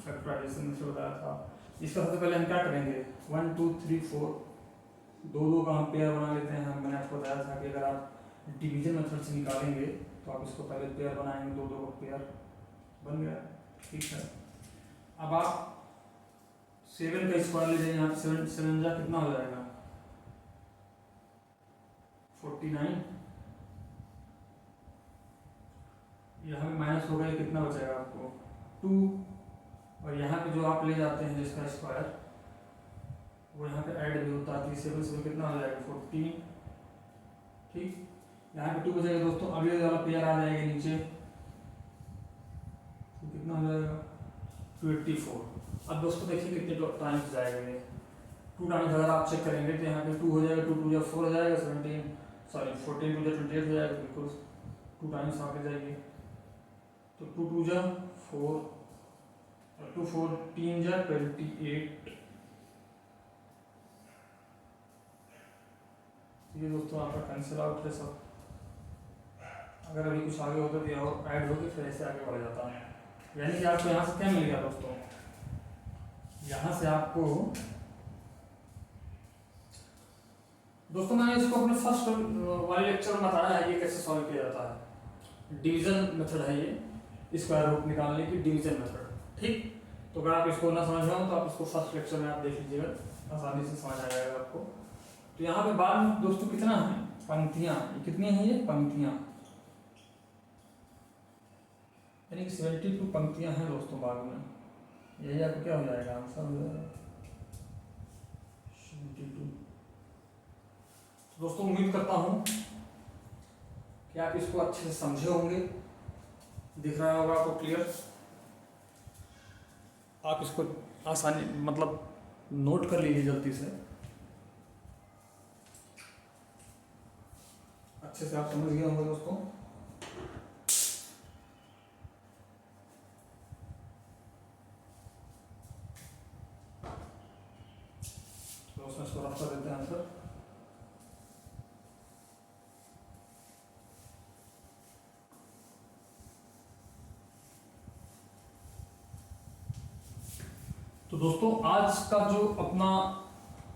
फैक्टराइजेशन मेथड बताया था। इसका सबसे पहले हम क्या करेंगे, 1 2 3 4 दो का हम पेयर बना लेते हैं। मैंने आपको बताया था कि अगर आप डिवीजन मेथड से निकालेंगे तो आप इसको पहले पेयर बनाएंगे, 2 का पेयर बन गया। ठीक है, अब आप 7 का स्क्वायर ले जाइए, यहाँ 7 जा कितना हो जाएगा 49, यहाँ पे माइनस हो गया, कितना बचेगा आपको 2, और यहाँ पे जो आप ले जाते हैं जिसका स्क्वायर वो यहाँ पे ऐड भी होता है, 7 से कितना हो जाएगा 14। ठीक, यहाँ पे 2 बचेगा दोस्तों। अब ये वाला पेयर आ जाएगा नीचे, तो कितना हो जाएगा 284। अब दोस्तों देखिए कितने टाइम्स जाएगा ये, 2 टाइम्स अगर आप चेक करेंगे तो यहाँ पे 2 हो जाएगा, 2 2 या 4 हो जाएगा, 17 सॉरी 14 2 या 28 हो जाएगा, बिल्कुल 2 टाइम्स आगे जाएगी। तो 2 2 जा 4 और 2 4 3 जा 28। ये दोस्तों आपका कैंसिल आउट है सब। अगर अभी कुछ आगे होता तो ये और ऐड होगी, फिर ऐसे आगे बढ़ जाता है। यानी कि आपको यहाँ से क्या मिल गया दोस्तों, यहाँ से आपको दोस्तों मैंने इसको अपने फर्स्ट वाले लेक्चर में बताया है ये कैसे सॉल्व किया जाता है। डिवीजन मेथड है ये, स्क्वायर रूट निकालने की डिवीजन मेथड। ठीक, तो अगर आप इसको ना समझ रहे हो तो आप इसको फर्स्ट लेक्चर में आप देख लीजिएगा, आसानी से समझ आ जाएगा आपको। तो यहाँ पे बाद में दोस्तों कितना है, पंक्तियां, कितनी हैं ये पंक्तियां, यानी कि 72 पंक्तियां हैं दोस्तों बाग में। यही आपको क्या हो जाएगा आंसर हो जाएगा 72। दोस्तों उम्मीद करता हूँ कि आप इसको अच्छे से समझे होंगे, दिख रहा होगा आपको क्लियर। आप इसको आसानी मतलब नोट कर लीजिए जल्दी से, अच्छे से आप समझ गए होंगे दोस्तों। सर। तो दोस्तों आज का जो अपना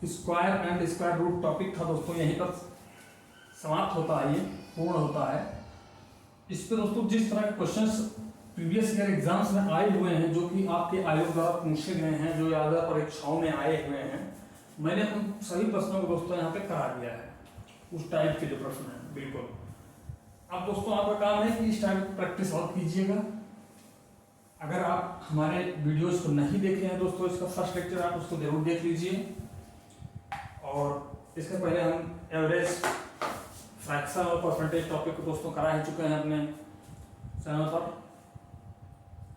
square and square root topic था दोस्तों यहीं पर समाप्त होता है, ये पूर्ण होता है। इस पे दोस्तों जिस तरह के क्वेश्चंस प्रीवियस ईयर एग्जाम्स में आए हुए हैं, जो कि आपके आयोग द्वारा पूछे गए हैं, जो यादा परीक्षाओं में आए हुए हैं, मैंने उन सभी प्रश्नों को दोस्तों यहाँ पे करा दिया है, उस टाइप के जो प्रश्न हैं बिल्कुल। अब दोस्तों आपका काम है कि इस टाइप प्रैक्टिस और कीजिएगा। अगर आप हमारे वीडियोस को नहीं देखे हैं दोस्तों, इसका फर्स्ट लेक्चर आप उसको जरूर देख लीजिए। और इसके पहले हम एवरेज, फ्रैक्शन और परसेंटेज टॉपिक को दोस्तों करा ही चुके हैं अपने चैनल पर।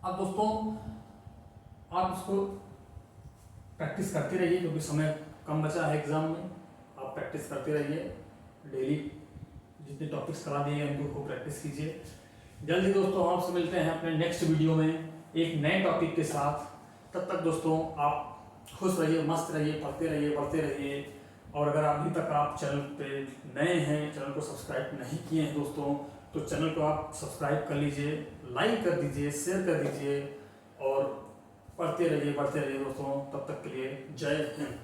अब दोस्तों आप इसको प्रैक्टिस करते रहिए, क्योंकि समय कम बचा है एग्जाम में। आप प्रैक्टिस करते रहिए, डेली जितने टॉपिक्स करा दिए हैं उनको खूब प्रैक्टिस कीजिए। जल्दी दोस्तों आपसे मिलते हैं अपने नेक्स्ट वीडियो में एक नए टॉपिक के साथ। तब तक दोस्तों आप खुश रहिए, मस्त रहिए, पढ़ते रहिए। और अगर अभी तक आप चैनल पे नए हैं, चैनल को सब्सक्राइब नहीं किए हैं दोस्तों, तो चैनल को आप सब्सक्राइब कर लीजिए, लाइक कर दीजिए, शेयर कर दीजिए और पढ़ते रहिए दोस्तों। तब तक के लिए जय हिंद।